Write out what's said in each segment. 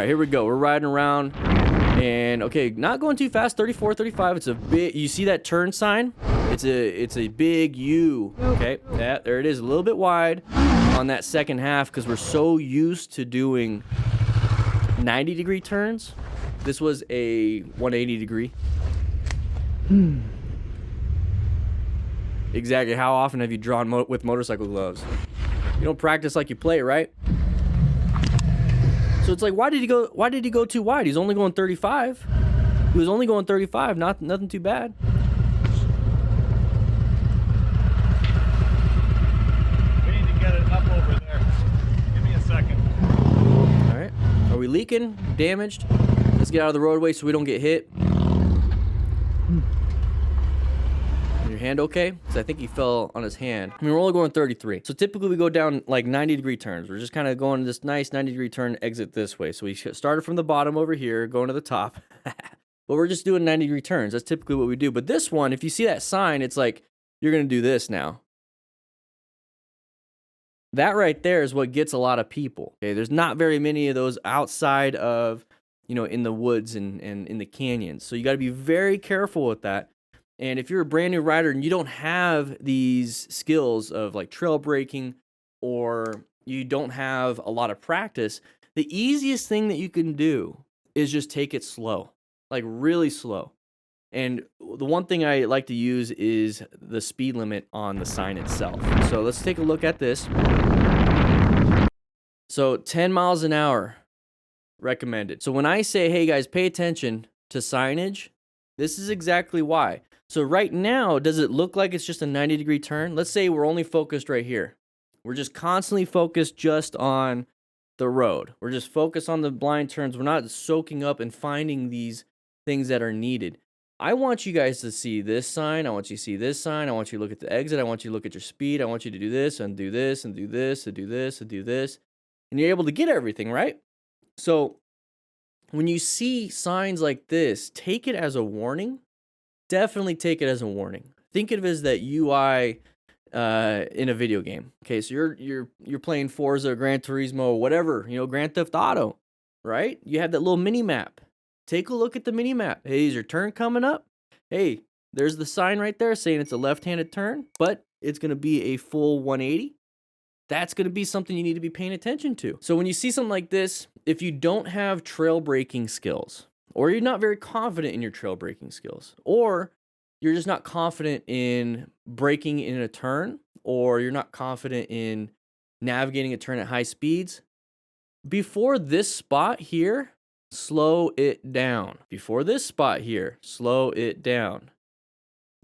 here we go. We're riding around and okay, not going too fast, 34, 35. It's a big, you see that turn sign? It's a big U, okay? Yeah, there it is, a little bit wide on that second half because we're so used to doing 90-degree turns. This was a 180-degree. Exactly. How often have you drawn with motorcycle gloves? You don't practice like you play, right? So it's like, why did he go too wide? He's only going 35. He was only going 35, nothing too bad. We need to get it up over there. Give me a second. All right. Are we leaking? Damaged? Let's get out of the roadway so we don't get hit. Your hand okay? Because I think he fell on his hand. I mean, we're only going 33. So typically we go down like 90-degree turns. We're just kind of going this nice 90-degree turn, exit this way. So we started from the bottom over here, going to the top. But we're just doing 90-degree turns. That's typically what we do. But this one, if you see that sign, it's like, you're going to do this now. That right there is what gets a lot of people. Okay, there's not very many of those outside of, you know, in the woods and in the canyons. So you got to be very careful with that. And if you're a brand new rider and you don't have these skills of like trail braking, or you don't have a lot of practice, the easiest thing that you can do is just take it slow, like really slow. And the one thing I like to use is the speed limit on the sign itself. So let's take a look at this. So 10 miles an hour recommended. So when I say, hey guys, pay attention to signage, this is exactly why. So right now, does it look like it's just a 90-degree turn? Let's say we're only focused right here. We're just constantly focused just on the road. We're just focused on the blind turns. We're not soaking up and finding these things that are needed. I want you guys to see this sign. I want you to see this sign. I want you to look at the exit. I want you to look at your speed. I want you to do this and do this and do this and do this and do this. And you're able to get everything, right? So when you see signs like this, take it as a warning. Definitely take it as a warning. Think of it as that UI in a video game. Okay, so you're playing Forza, Gran Turismo, whatever, you know, Grand Theft Auto, right? You have that little mini map. Take a look at the mini map. Hey, is your turn coming up? Hey, there's the sign right there saying it's a left-handed turn, but it's going to be a full 180. That's going to be something you need to be paying attention to. So when you see something like this, if you don't have trail braking skills, or you're not very confident in your trail braking skills, or you're just not confident in braking in a turn, or you're not confident in navigating a turn at high speeds, before this spot here, slow it down. Before this spot here, slow it down.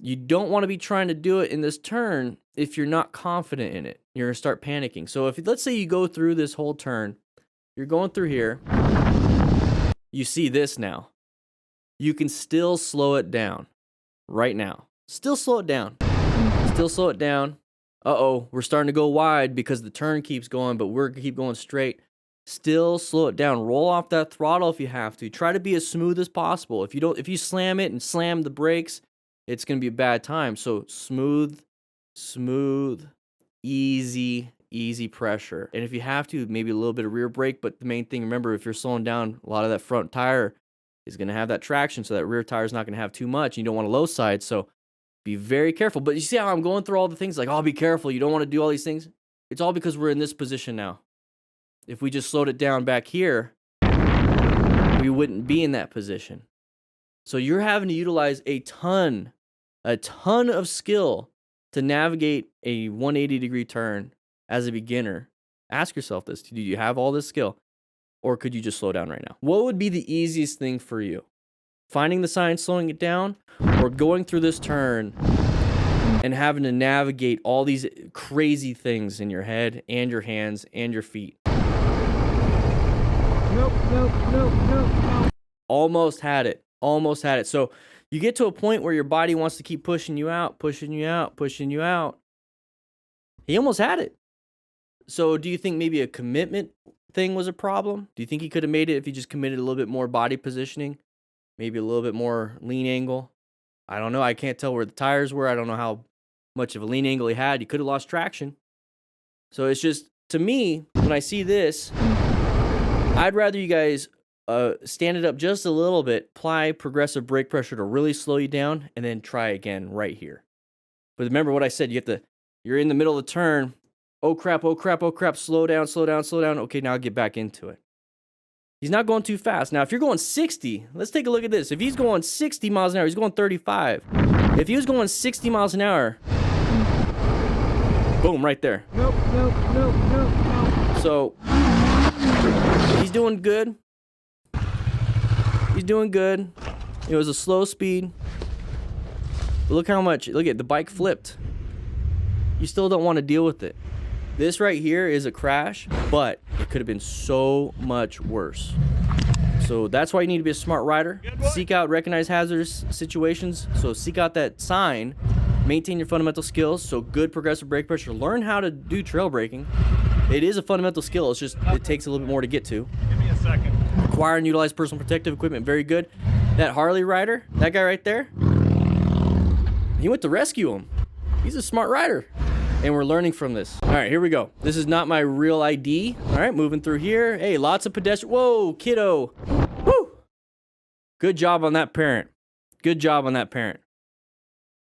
You don't want to be trying to do it in this turn if you're not confident in it. You're going to start panicking. So if, let's say you go through this whole turn, you're going through here, you see this now. You can still slow it down right now. Still slow it down. Still slow it down. Uh-oh, we're starting to go wide because the turn keeps going, but we're going to keep going straight. Still slow it down. Roll off that throttle if you have to. Try to be as smooth as possible. If you slam it and slam the brakes, it's going to be a bad time. So smooth, easy pressure. And if you have to, maybe a little bit of rear brake, but the main thing, remember, if you're slowing down, a lot of that front tire is going to have that traction, so that rear tire is not going to have too much. And you don't want a low side, so be very careful. But you see how I'm going through all the things, like, oh, be careful. You don't want to do all these things. It's all because we're in this position now. If we just slowed it down back here, we wouldn't be in that position. So you're having to utilize a ton of skill to navigate a 180-degree turn as a beginner. Ask yourself this: do you have all this skill, or could you just slow down right now? What would be the easiest thing for you? Finding the sign, slowing it down, or going through this turn and having to navigate all these crazy things in your head and your hands and your feet? Nope. Almost had it. So you get to a point where your body wants to keep pushing you out. He almost had it. So do you think maybe a commitment thing was a problem? Do you think he could have made it if he just committed a little bit more body positioning? Maybe a little bit more lean angle? I don't know. I can't tell where the tires were. I don't know how much of a lean angle he had. He could have lost traction. So it's just, to me, when I see this, I'd rather you guys stand it up just a little bit, apply progressive brake pressure to really slow you down, and then try again right here. But remember what I said, you're in the middle of the turn. Oh crap, oh crap, oh crap, slow down, slow down, slow down. Okay, now get back into it. He's not going too fast. Now, if you're going 60, let's take a look at this. If he's going 60 miles an hour, he's going 35. If he was going 60 miles an hour, boom, right there. Nope, nope, nope, nope, nope. So, he's doing good. He's doing good. It was a slow speed. But look how much, look at the bike flipped. You still don't want to deal with it. This right here is a crash, but it could have been so much worse. So that's why you need to be a smart rider. Seek out, recognize hazardous situations. So seek out that sign. Maintain your fundamental skills. So good progressive brake pressure. Learn how to do trail braking. It is a fundamental skill. It's just, it takes a little bit more to get to. Give me a second. Acquire and utilize personal protective equipment. Very good. That Harley rider, that guy right there, he went to rescue him. He's a smart rider. And we're learning from this. All right, here we go. This is not my real ID. All right, moving through here. Hey, lots of pedestrians. Whoa, kiddo. Woo. Good job on that parent. Good job on that parent.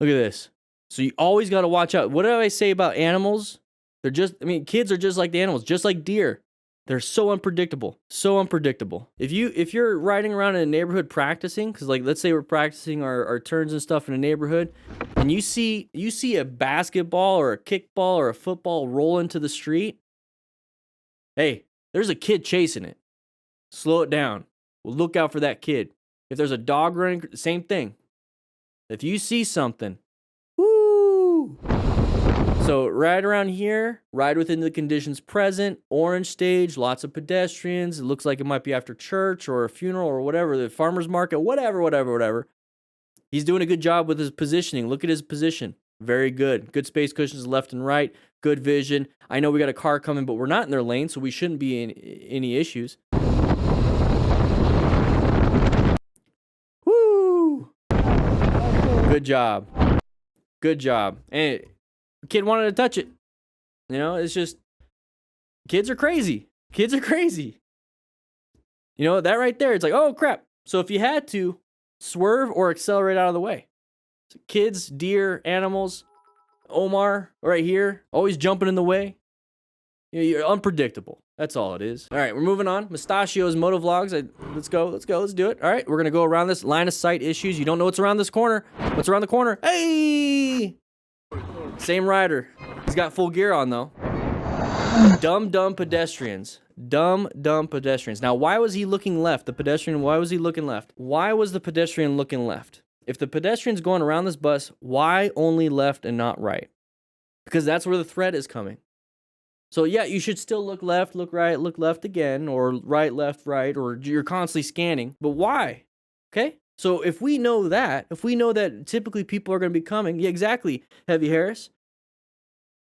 Look at this. So you always got to watch out. What did I say about animals? They're just, kids are just like the animals, just like deer. They're so unpredictable, so unpredictable. If you're riding around in a neighborhood practicing, because like let's say we're practicing our turns and stuff in a neighborhood, and you see a basketball or a kickball or a football roll into the street, hey, there's a kid chasing it. Slow it down. Well, look out for that kid. If there's a dog running, same thing. If you see something, woo! So right around here, ride within the conditions present, orange stage, lots of pedestrians. It looks like it might be after church or a funeral or whatever, the farmer's market, whatever. He's doing a good job with his positioning. Look at his position. Very good. Good space cushions left and right. Good vision. I know we got a car coming, but we're not in their lane, so we shouldn't be in any issues. Woo! Good job. Good job. And kid wanted to touch it. You know, it's just, kids are crazy. Kids are crazy. You know, that right there, it's like, oh crap. So if you had to, swerve or accelerate out of the way. So kids, deer, animals, Omar right here, always jumping in the way. You know, you're unpredictable. That's all it is. All right, we're moving on. Mustachios, motovlogs. Let's go. Let's do it. All right, we're going to go around this line of sight issues. You don't know what's around this corner. What's around the corner? Hey! Same rider. He's got full gear on, though. Dum Dum Pedestrians. Dum Dum Pedestrians. Now, why was he looking left? The pedestrian, why was he looking left? Why was the pedestrian looking left? If the pedestrian's going around this bus, why only left and not right? Because that's where the threat is coming. So, yeah, you should still look left, look right, look left again, or right, left, right, or you're constantly scanning. But why? Okay? So if we know that typically people are going to be coming, yeah, exactly, Heavy Harris.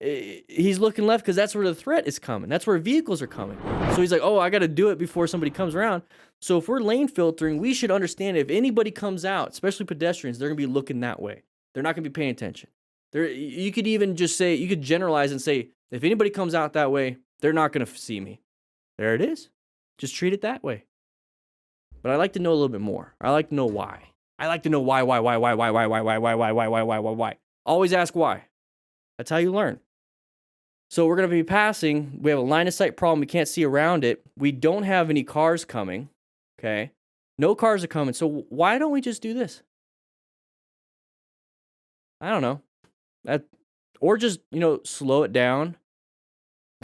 He's looking left because that's where the threat is coming. That's where vehicles are coming. So he's like, oh, I got to do it before somebody comes around. So if we're lane filtering, we should understand if anybody comes out, especially pedestrians, they're going to be looking that way. They're not going to be paying attention. You could even just say, you could generalize and say, if anybody comes out that way, they're not going to see me. There it is. Just treat it that way. But I like to know a little bit more. I like to know why. I like to know why. Always ask why. That's how you learn. So we're going to be passing. We have a line of sight problem. We can't see around it. We don't have any cars coming. Okay. No cars are coming. So why don't we just do this? I don't know. Or just, slow it down.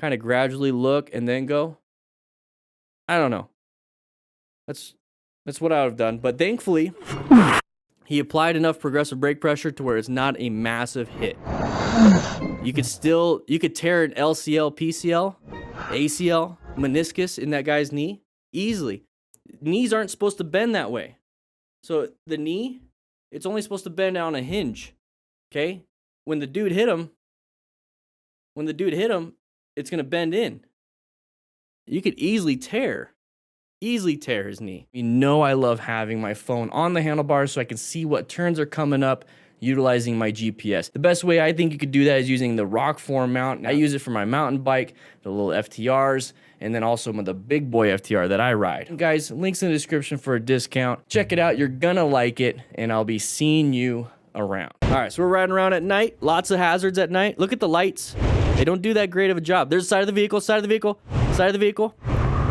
Kind of gradually look and then go. I don't know. That's what I would have done. But thankfully, he applied enough progressive brake pressure to where it's not a massive hit. You could tear an LCL, PCL, ACL, meniscus in that guy's knee easily. Knees aren't supposed to bend that way. So the knee, it's only supposed to bend on a hinge. Okay? When the dude hit him, it's going to bend in. You could easily tear his knee. I love having my phone on the handlebars so I can see what turns are coming up. utilizing my GPS. The best way I think you could do that is using the ROKFORM mount. I use it for my mountain bike, the little FTRs, and then also the big boy FTR that I ride. And guys, links in the description for a discount. Check it out. You're gonna like it, and I'll be seeing you around. All right, so we're riding around at night. Lots of hazards at night. Look at the lights. They don't do that great of a job. There's the side of the vehicle, side of the vehicle, side of the vehicle.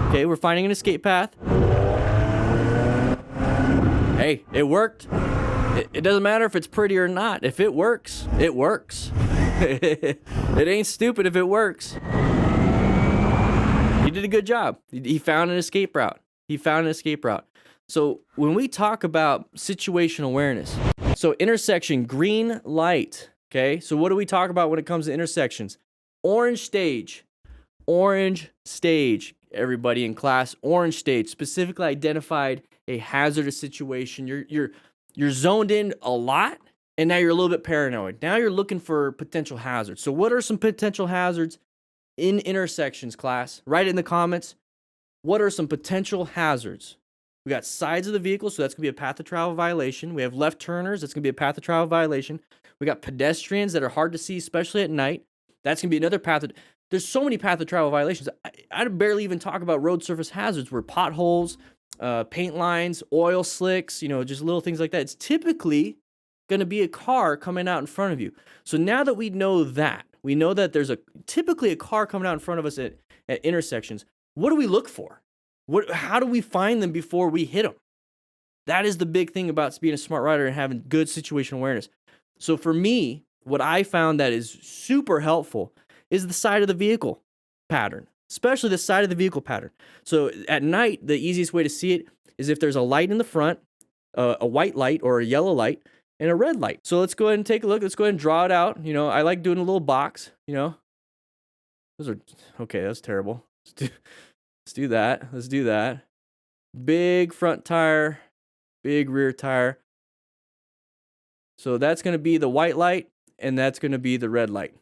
Okay, we're finding an escape path. Hey, it worked. It doesn't matter if it's pretty or not. If it works, it works. It ain't stupid if it works. He did a good job. He found an escape route. He found an escape route. So when we talk about situational awareness, so intersection, green light, okay? So what do we talk about when it comes to intersections? Orange stage, everybody in class, orange stage, specifically identified a hazardous situation. You're zoned in a lot, and now you're a little bit paranoid. Now you're looking for potential hazards. So what are some potential hazards in intersections, class? Write it in the comments. What are some potential hazards? We got sides of the vehicle, so that's going to be a path of travel violation. We have left turners, that's going to be a path of travel violation. We got pedestrians that are hard to see, especially at night. That's going to be another path. There's so many path of travel violations. I barely even talk about road surface hazards where potholes, paint lines, oil slicks, just little things like that. It's typically going to be a car coming out in front of you. So now that we know that there's typically a car coming out in front of us at intersections, what do we look for? How do we find them before we hit them? That is the big thing about being a smart rider and having good situational awareness. So for me, what I found that is super helpful is the side of the vehicle pattern, especially the side of the vehicle pattern. So at night, the easiest way to see it is if there's a light in the front, a white light or a yellow light, and a red light. So let's go ahead and take a look. Let's go ahead and draw it out. I like doing a little box, Those are, okay, that's terrible. Let's do that. Let's do that. Big front tire, big rear tire. So that's going to be the white light, and that's going to be the red light.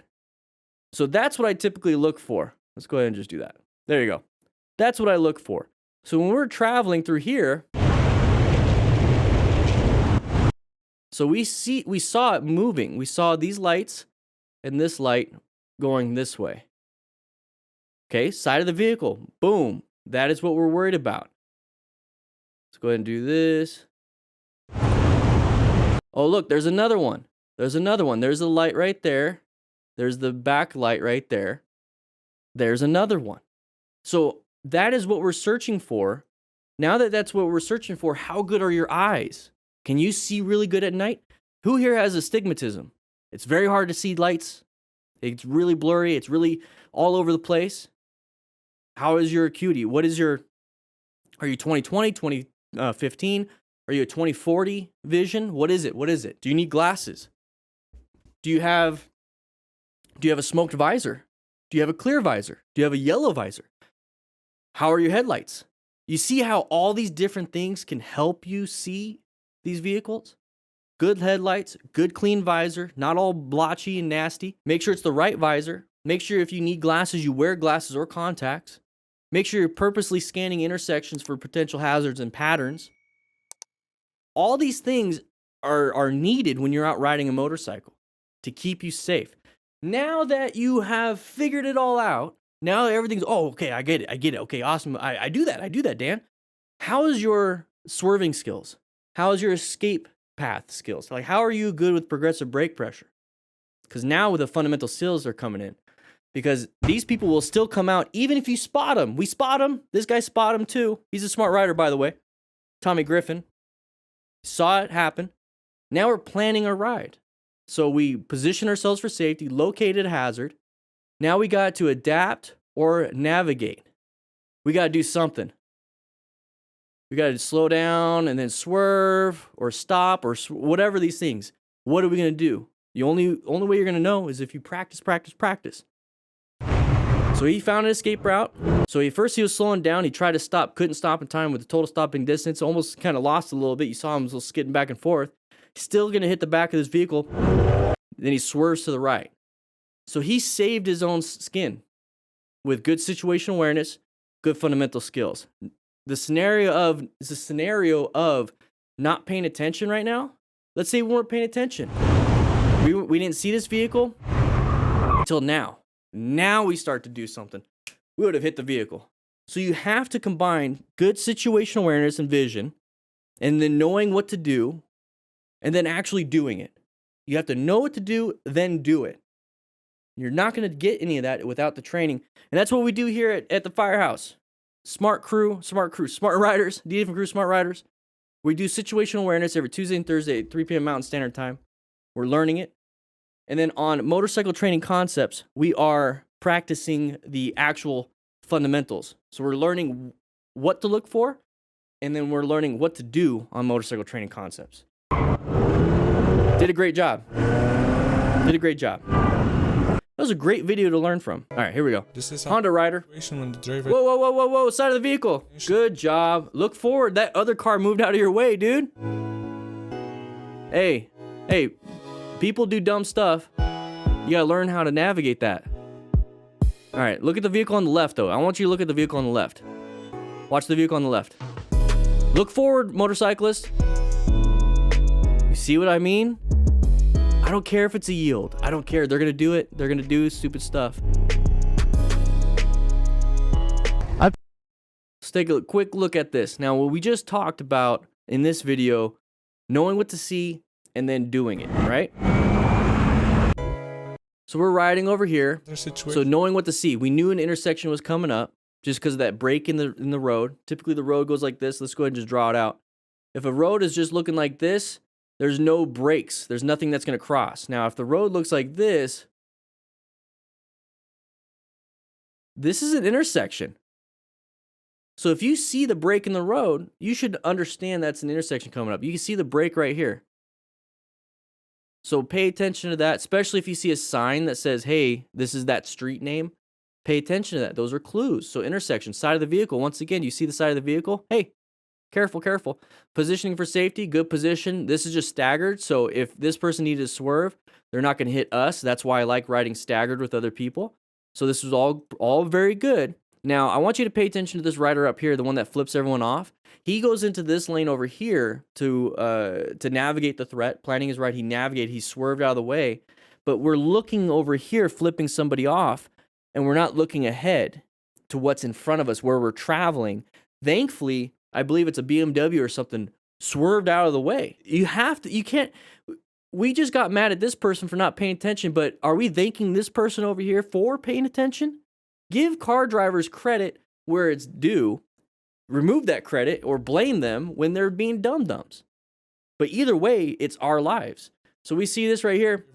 So that's what I typically look for. Let's go ahead and just do that. There you go. That's what I look for. So when we're traveling through here, so we saw it moving. We saw these lights and this light going this way. Okay, side of the vehicle. Boom. That is what we're worried about. Let's go ahead and do this. Oh, look, there's another one. There's another one. There's a light right there. There's the back light right there. There's another one. So that is what we're searching for. Now that that's what we're searching for, how good are your eyes? Can you see really good at night? Who here has astigmatism? It's very hard to see lights. It's really blurry. It's really all over the place. How is your acuity? Are you 20/20, 20/15? Are you a 20/40 vision? What is it? Do you need glasses? Do you have a smoked visor? Do you have a clear visor? Do you have a yellow visor? How are your headlights? You see how all these different things can help you see these vehicles? Good headlights, good clean visor, not all blotchy and nasty. Make sure it's the right visor. Make sure if you need glasses, you wear glasses or contacts. Make sure you're purposely scanning intersections for potential hazards and patterns. All these things are needed when you're out riding a motorcycle to keep you safe. Now that you have figured it all out, now everything's, okay, I get it. Okay, awesome. I do that, Dan. How is your swerving skills? How is your escape path skills? Like, how are you good with progressive brake pressure? Because now with the fundamental skills are coming in. Because these people will still come out even if you spot them. We spot them. This guy spot him too. He's a smart rider, by the way. Tommy Griffin. Saw it happen. Now we're planning our ride. So we position ourselves for safety, located a hazard. Now we got to adapt or navigate. We got to do something. We got to slow down and then swerve or stop or whatever these things. What are we going to do? The only way you're going to know is if you practice. So he found an escape route. So he was slowing down. He tried to stop, couldn't stop in time with the total stopping distance. Almost kind of lost a little bit. You saw him skidding back and forth. He's still going to hit the back of this vehicle. Then he swerves to the right. So he saved his own skin with good situational awareness, good fundamental skills. The scenario of not paying attention right now. Let's say we weren't paying attention. We didn't see this vehicle until now. Now we start to do something. We would have hit the vehicle. So you have to combine good situational awareness and vision, and then knowing what to do, and then actually doing it. You have to know what to do, then do it. You're not going to get any of that without the training. And that's what we do here at the firehouse. Smart riders, DDFM crew, smart riders. We do situational awareness every Tuesday and Thursday at 3 p.m. Mountain Standard Time. We're learning it. And then on motorcycle training concepts, we are practicing the actual fundamentals. So we're learning what to look for, and then we're learning what to do on motorcycle training concepts. Did a great job. That was a great video to learn from. All right, here we go. This is Honda rider. when the driver Whoa, side of the vehicle. Good job. Look forward. That other car moved out of your way, dude. Hey, people do dumb stuff. You gotta learn how to navigate that. All right, look at the vehicle on the left, though. I want you to look at the vehicle on the left. Watch the vehicle on the left. Look forward, motorcyclist. You see what I mean? I don't care if it's a yield. I don't care. They're going to do it. They're going to do stupid stuff. Let's take a quick look at this. Now, what we just talked about in this video, knowing what to see and then doing it, right? So we're riding over here. So knowing what to see. We knew an intersection was coming up just because of that break in the road. Typically, the road goes like this. Let's go ahead and just draw it out. If a road is just looking like this, there's no breaks. There's nothing that's going to cross. Now, if the road looks like this is an intersection. So if you see the break in the road, you should understand that's an intersection coming up. You can see the break right here. So pay attention to that, especially if you see a sign that says, hey, this is that street name. Pay attention to that. Those are clues. So intersection, side of the vehicle. Once again, you see the side of the vehicle? Hey, careful. Positioning for safety, good position. This is just staggered. So if this person needed to swerve, they're not going to hit us. That's why I like riding staggered with other people. So this is all very good. Now, I want you to pay attention to this rider up here, the one that flips everyone off. He goes into this lane over here to navigate the threat. Planning is right. He swerved out of the way. But we're looking over here, flipping somebody off, and we're not looking ahead to what's in front of us, where we're traveling. Thankfully, I believe it's a BMW or something, swerved out of the way. We just got mad at this person for not paying attention, but are we thanking this person over here for paying attention? Give car drivers credit where it's due. Remove that credit or blame them when they're being dum-dums. But either way, it's our lives. So we see this right here.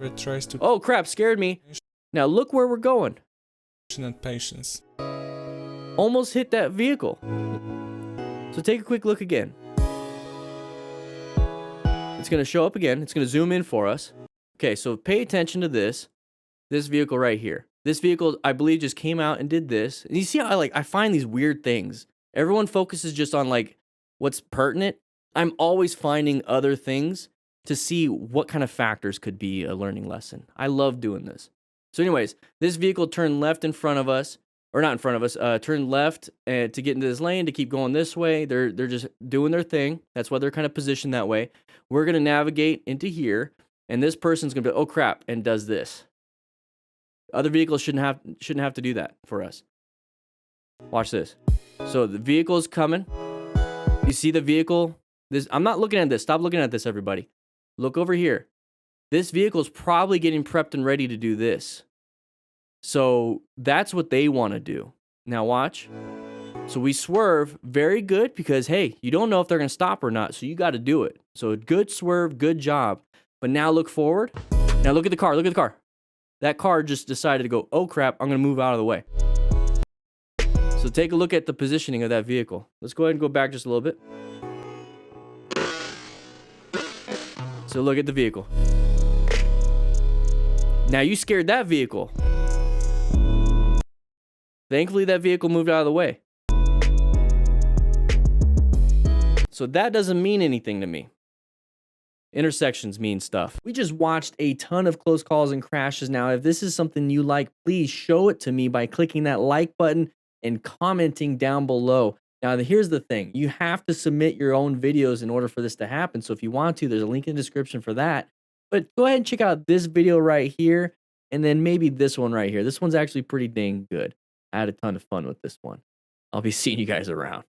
Oh crap, scared me. Now look where we're going. Patience. Almost hit that vehicle. So take a quick look again. It's going to show up again. It's going to zoom in for us. Okay, so pay attention to this vehicle right here. This vehicle, I believe, just came out and did this. And you see how I find these weird things. Everyone focuses just on what's pertinent. I'm always finding other things to see what kind of factors could be a learning lesson. I love doing this. So anyways, this vehicle turned left in front of us. Or not in front of us, turn left to get into this lane to keep going this way. They're just doing their thing. That's why they're kind of positioned that way. We're going to navigate into here, and this person's going to be, oh crap, and does this. Other vehicles shouldn't have to do that for us. Watch this. So the vehicle's coming. You see the vehicle? I'm not looking at this. Stop looking at this, everybody. Look over here. This vehicle's probably getting prepped and ready to do this. So that's what they want to do. Now watch. So we swerve. Very good, because, hey, you don't know if they're going to stop or not, so you got to do it. So good swerve, good job. But now look forward. Now look at the car. Look at the car. That car just decided to go, oh, crap, I'm going to move out of the way. So take a look at the positioning of that vehicle. Let's go ahead and go back just a little bit. So look at the vehicle. Now you scared that vehicle. Thankfully, that vehicle moved out of the way. So that doesn't mean anything to me. Intersections mean stuff. We just watched a ton of close calls and crashes. Now, if this is something you like, please show it to me by clicking that like button and commenting down below. Now, here's the thing. You have to submit your own videos in order for this to happen. So if you want to, there's a link in the description for that. But go ahead and check out this video right here, and then maybe this one right here. This one's actually pretty dang good. I had a ton of fun with this one. I'll be seeing you guys around.